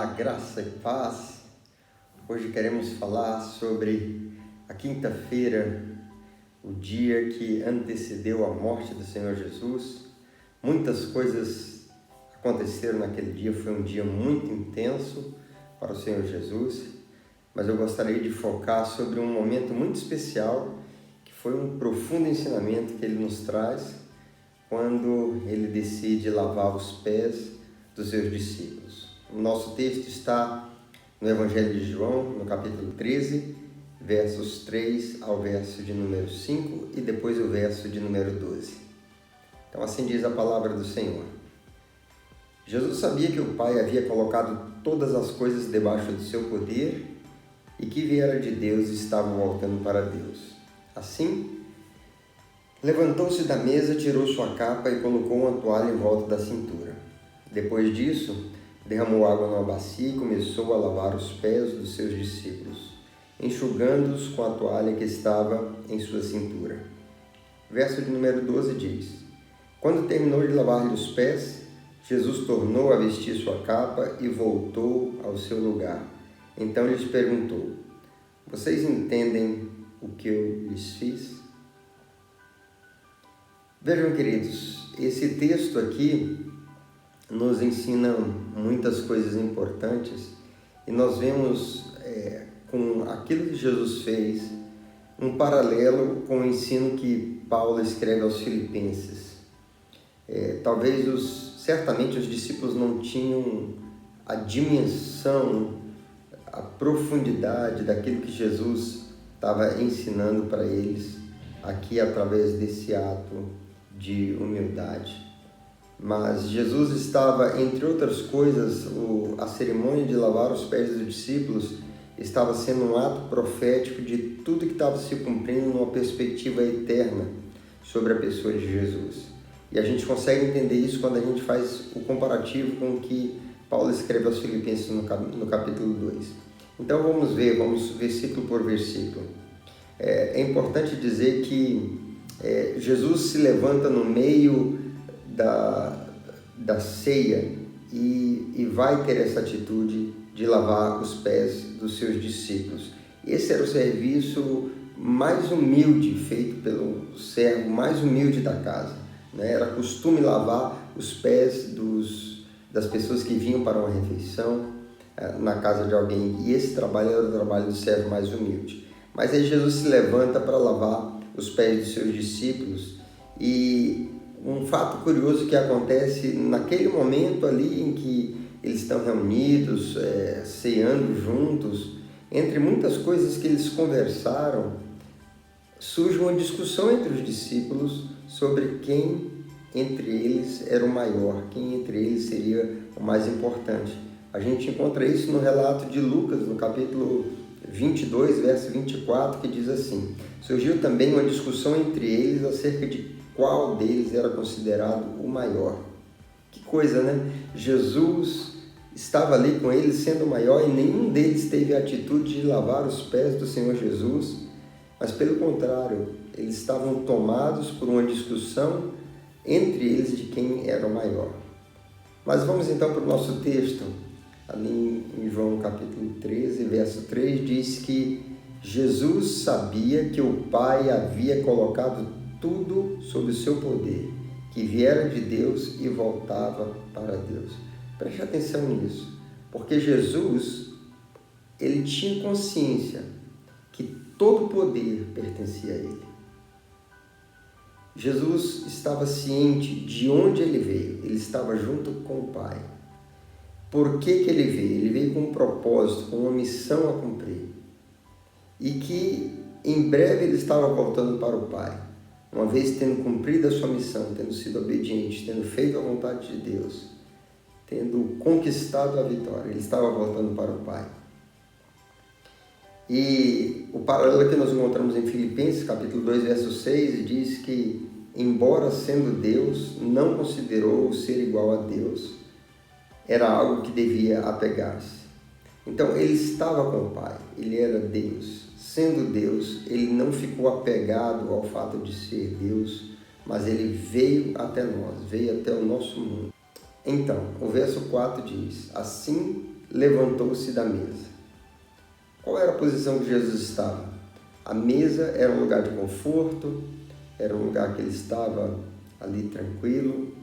Olá, graça e paz. Hoje queremos falar sobre a quinta-feira, o dia que antecedeu a morte do Senhor Jesus. Muitas coisas aconteceram naquele dia, foi um dia muito intenso para o Senhor Jesus, mas eu gostaria de focar sobre um momento muito especial, que foi um profundo ensinamento que ele nos traz quando ele decide lavar os pés dos seus discípulos. O nosso texto está no Evangelho de João, no capítulo 13, versos 3 ao verso de número 5 e depois o verso de número 12. Então assim diz a palavra do Senhor. Jesus sabia que o Pai havia colocado todas as coisas debaixo do seu poder e que viera de Deus e estava voltando para Deus. Assim, levantou-se da mesa, tirou sua capa e colocou uma toalha em volta da cintura. Depois disso, derramou água numa bacia e começou a lavar os pés dos seus discípulos, enxugando-os com a toalha que estava em sua cintura. Verso de número 12 diz: Quando terminou de lavar-lhe os pés, Jesus tornou a vestir sua capa e voltou ao seu lugar. Então lhes perguntou: Vocês entendem o que eu lhes fiz? Vejam, queridos, esse texto aqui nos ensina muitas coisas importantes e nós vemos com aquilo que Jesus fez um paralelo com o ensino que Paulo escreve aos Filipenses. Certamente os discípulos não tinham a dimensão, a profundidade daquilo que Jesus estava ensinando para eles aqui através desse ato de humildade. Mas Jesus estava, entre outras coisas, a cerimônia de lavar os pés dos discípulos estava sendo um ato profético de tudo que estava se cumprindo numa perspectiva eterna sobre a pessoa de Jesus. E a gente consegue entender isso quando a gente faz o comparativo com o que Paulo escreve aos Filipenses no capítulo 2. Então vamos versículo por versículo. É importante dizer que Jesus se levanta no meio da ceia e vai ter essa atitude de lavar os pés dos seus discípulos. Esse era o serviço mais humilde feito pelo servo mais humilde da casa, né? Era costume lavar os pés das pessoas que vinham para uma refeição na casa de alguém, e esse trabalho era o trabalho do servo mais humilde. Mas aí Jesus se levanta para lavar os pés dos seus discípulos, e um fato curioso que acontece naquele momento ali em que eles estão reunidos, ceando juntos, entre muitas coisas que eles conversaram, surge uma discussão entre os discípulos sobre quem entre eles era o maior, quem entre eles seria o mais importante. A gente encontra isso no relato de Lucas, no capítulo 22, verso 24, que diz assim: Surgiu também uma discussão entre eles acerca de qual deles era considerado o maior. Que coisa, né? Jesus estava ali com eles sendo o maior e nenhum deles teve a atitude de lavar os pés do Senhor Jesus, mas pelo contrário, eles estavam tomados por uma discussão entre eles de quem era o maior. Mas vamos então para o nosso texto. Ali em João capítulo 13, verso 3, diz que Jesus sabia que o Pai havia colocado tudo sob o seu poder, que viera de Deus e voltava para Deus. Preste atenção nisso, porque Jesus, ele tinha consciência que todo poder pertencia a ele. Jesus estava ciente de onde ele veio, ele estava junto com o Pai. Por que ele veio? Ele veio com um propósito, com uma missão a cumprir. E que em breve ele estava voltando para o Pai. Uma vez tendo cumprido a sua missão, tendo sido obediente, tendo feito a vontade de Deus, tendo conquistado a vitória, ele estava voltando para o Pai. E o paralelo que nós encontramos em Filipenses, capítulo 2, verso 6, diz que, embora sendo Deus, não considerou o ser igual a Deus, era algo que devia apegar-se. Então, ele estava com o Pai, ele era Deus. Sendo Deus, ele não ficou apegado ao fato de ser Deus, mas ele veio até nós, veio até o nosso mundo. Então, o verso 4 diz: Assim levantou-se da mesa. Qual era a posição que Jesus estava? A mesa era um lugar de conforto, era um lugar que ele estava ali tranquilo,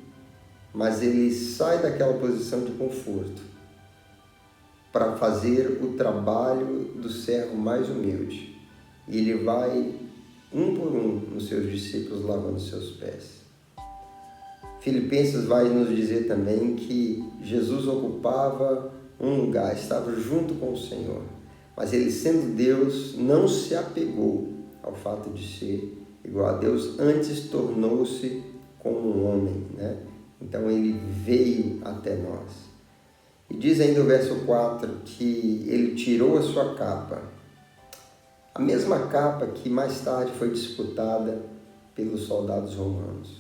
mas ele sai daquela posição de conforto para fazer o trabalho do servo mais humilde. E ele vai um por um nos seus discípulos lavando seus pés. Filipenses vai nos dizer também que Jesus ocupava um lugar, estava junto com o Senhor, mas ele, sendo Deus, não se apegou ao fato de ser igual a Deus, antes tornou-se como um homem, né? Então ele veio até nós. E diz ainda o verso 4 que ele tirou a sua capa, a mesma capa que mais tarde foi disputada pelos soldados romanos.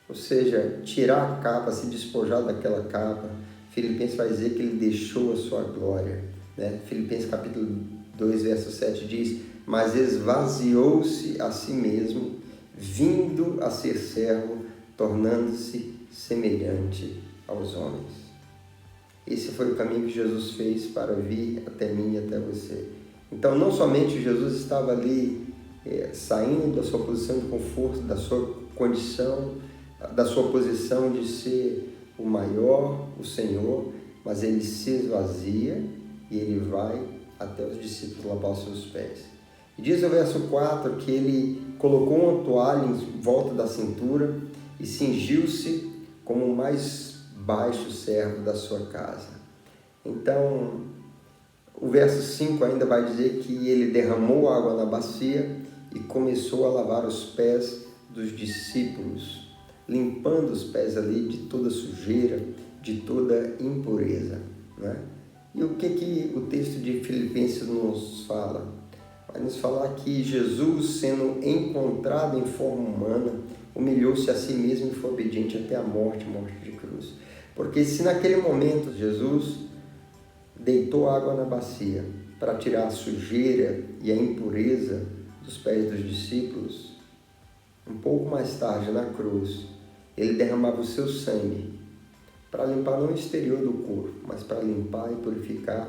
Ou seja, tirar a capa, se despojar daquela capa. Filipenses vai dizer que ele deixou a sua glória, né? Filipenses capítulo 2, verso 7 diz: mas esvaziou-se a si mesmo, vindo a ser servo, tornando-se semelhante aos homens. Esse foi o caminho que Jesus fez para vir até mim e até você. Então, não somente Jesus estava ali saindo da sua posição de conforto, da sua condição, da sua posição de ser o maior, o Senhor, mas ele se esvazia e ele vai até os discípulos lavar os seus pés. E diz o verso 4 que ele colocou uma toalha em volta da cintura e cingiu-se como o mais baixo servo da sua casa. Então, o verso 5 ainda vai dizer que ele derramou água na bacia e começou a lavar os pés dos discípulos, limpando os pés ali de toda sujeira, de toda impureza, né? E o que o texto de Filipenses nos fala? Vai nos falar que Jesus, sendo encontrado em forma humana, humilhou-se a si mesmo e foi obediente até a morte de cruz. Porque se naquele momento Jesus deitou água na bacia para tirar a sujeira e a impureza dos pés dos discípulos, um pouco mais tarde na cruz, ele derramava o seu sangue para limpar não o exterior do corpo, mas para limpar e purificar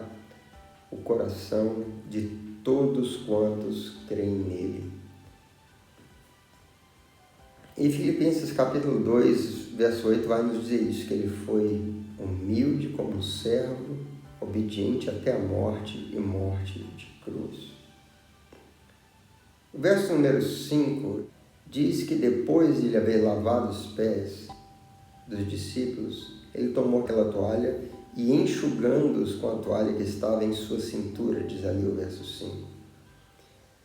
o coração de todos quantos creem nele. E Filipenses capítulo 2, verso 8 vai nos dizer isso, que ele foi humilde como um servo, obediente até a morte e morte de cruz. O verso número 5 diz que depois de ele haver lavado os pés dos discípulos, ele tomou aquela toalha e enxugando-os com a toalha que estava em sua cintura, diz ali o verso 5.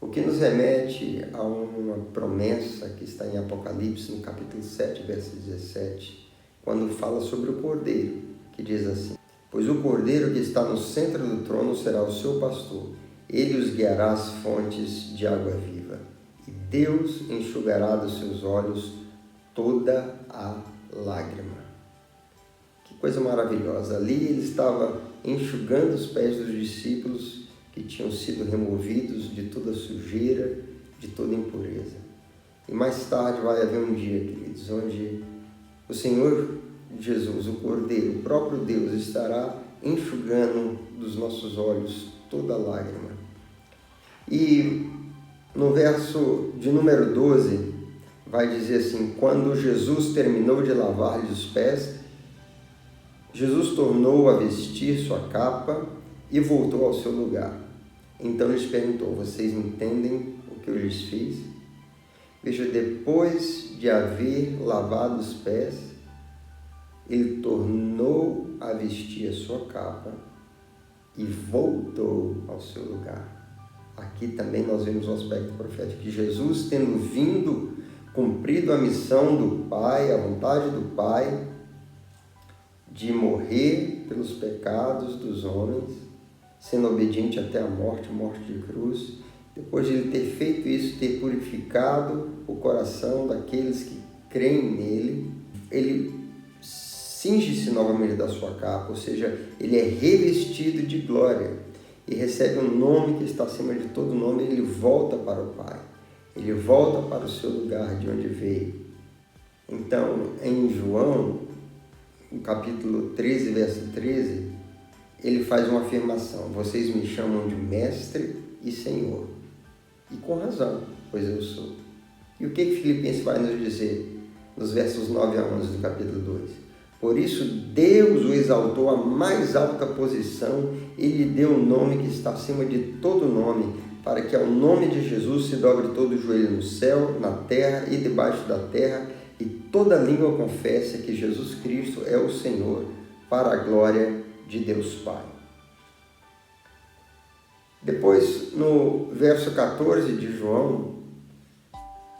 O que nos remete a uma promessa que está em Apocalipse, no capítulo 7, verso 17, quando fala sobre o Cordeiro, que diz assim: pois o Cordeiro que está no centro do trono será o seu pastor, ele os guiará às fontes de água viva, e Deus enxugará dos seus olhos toda a lágrima. Que coisa maravilhosa! Ali ele estava enxugando os pés dos discípulos que tinham sido removidos de toda sujeira, de toda impureza. E mais tarde vai haver um dia, queridos, onde o Senhor Jesus, o Cordeiro, o próprio Deus, estará enxugando dos nossos olhos toda lágrima. E no verso de número 12, vai dizer assim: quando Jesus terminou de lavar-lhes os pés, Jesus tornou a vestir sua capa e voltou ao seu lugar. Então lhes perguntou: vocês entendem o que eu lhes fiz? Veja, depois de haver lavado os pés, ele tornou a vestir a sua capa e voltou ao seu lugar. Aqui também nós vemos o aspecto profético de Jesus, tendo vindo, cumprido a missão do Pai, a vontade do Pai, de morrer pelos pecados dos homens, sendo obediente até a morte de cruz. Depois de ele ter feito isso, ter purificado o coração daqueles que creem nele, ele cinge-se novamente da sua capa, ou seja, ele é revestido de glória e recebe um nome que está acima de todo nome. Ele volta para o Pai, ele volta para o seu lugar de onde veio. Então, em João, no capítulo 13, verso 13, ele faz uma afirmação: vocês me chamam de mestre e Senhor. E com razão, pois eu sou. E o que Filipenses vai nos dizer nos versos 9 a 11 do capítulo 2? Por isso Deus o exaltou à mais alta posição e lhe deu um nome que está acima de todo nome, para que ao nome de Jesus se dobre todo o joelho no céu, na terra e debaixo da terra, e toda língua confesse que Jesus Cristo é o Senhor, para a glória de Deus Pai. Depois, no verso 14 de João,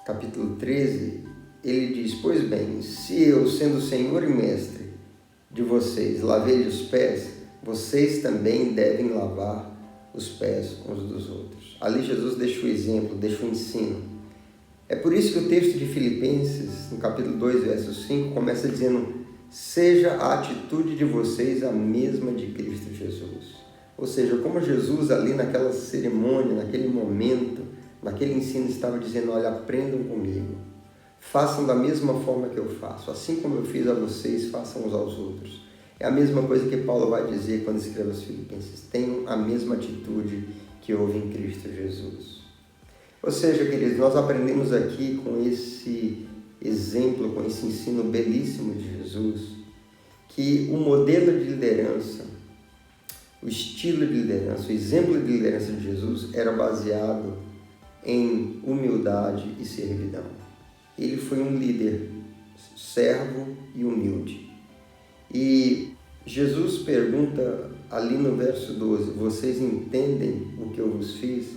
capítulo 13, ele diz: pois bem, se eu, sendo Senhor e Mestre de vocês, lavei os pés, vocês também devem lavar os pés uns dos outros. Ali Jesus deixa o exemplo, deixa o ensino. É por isso que o texto de Filipenses, no capítulo 2, verso 5, começa dizendo: seja a atitude de vocês a mesma de Cristo Jesus. Ou seja, como Jesus ali naquela cerimônia, naquele momento, naquele ensino estava dizendo: olha, aprendam comigo, façam da mesma forma que eu faço, assim como eu fiz a vocês, façam uns aos outros. É a mesma coisa que Paulo vai dizer quando escreve aos Filipenses: tenham a mesma atitude que houve em Cristo Jesus. Ou seja, queridos, nós aprendemos aqui com esse exemplo, com esse ensino belíssimo de Jesus, que o modelo de liderança, o estilo de liderança, o exemplo de liderança de Jesus era baseado em humildade e servidão. Ele foi um líder servo e humilde. E Jesus pergunta ali no verso 12: vocês entendem o que eu vos fiz?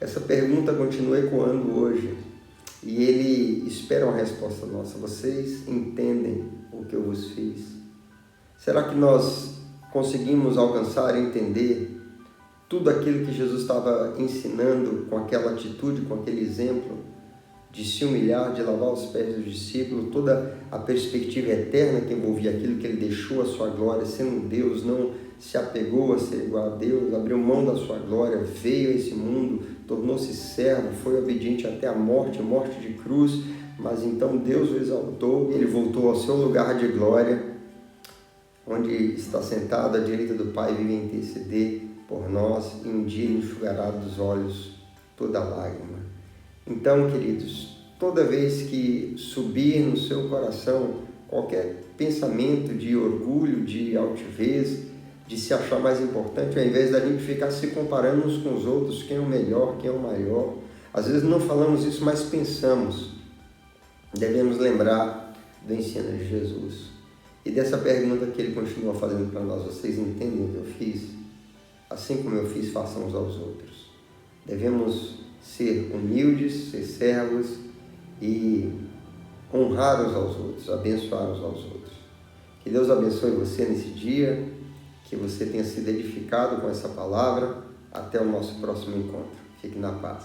Essa pergunta continua ecoando hoje. E ele espera uma resposta nossa: vocês entendem o que eu vos fiz? Será que nós conseguimos alcançar e entender tudo aquilo que Jesus estava ensinando com aquela atitude, com aquele exemplo de se humilhar, de lavar os pés dos discípulos, toda a perspectiva eterna que envolvia aquilo, que ele deixou a sua glória, sendo Deus, não se apegou a ser igual a Deus, abriu mão da sua glória, veio a esse mundo, tornou-se servo, foi obediente até a morte de cruz, mas então Deus o exaltou, ele voltou ao seu lugar de glória, onde está sentado à direita do Pai, vive a interceder por nós, e um dia enxugará dos olhos toda lágrima. Então, queridos, toda vez que subir no seu coração qualquer pensamento de orgulho, de altivez, de se achar mais importante, ao invés da gente ficar se comparando uns com os outros, quem é o melhor, quem é o maior, às vezes não falamos isso, mas pensamos, devemos lembrar do ensino de Jesus. E dessa pergunta que ele continua fazendo para nós: vocês entendem o que eu fiz? Assim como eu fiz, façam uns aos outros. Devemos ser humildes, ser servos e honrar uns aos outros, abençoar uns aos outros. Que Deus abençoe você nesse dia, que você tenha sido edificado com essa palavra. Até o nosso próximo encontro. Fique na paz.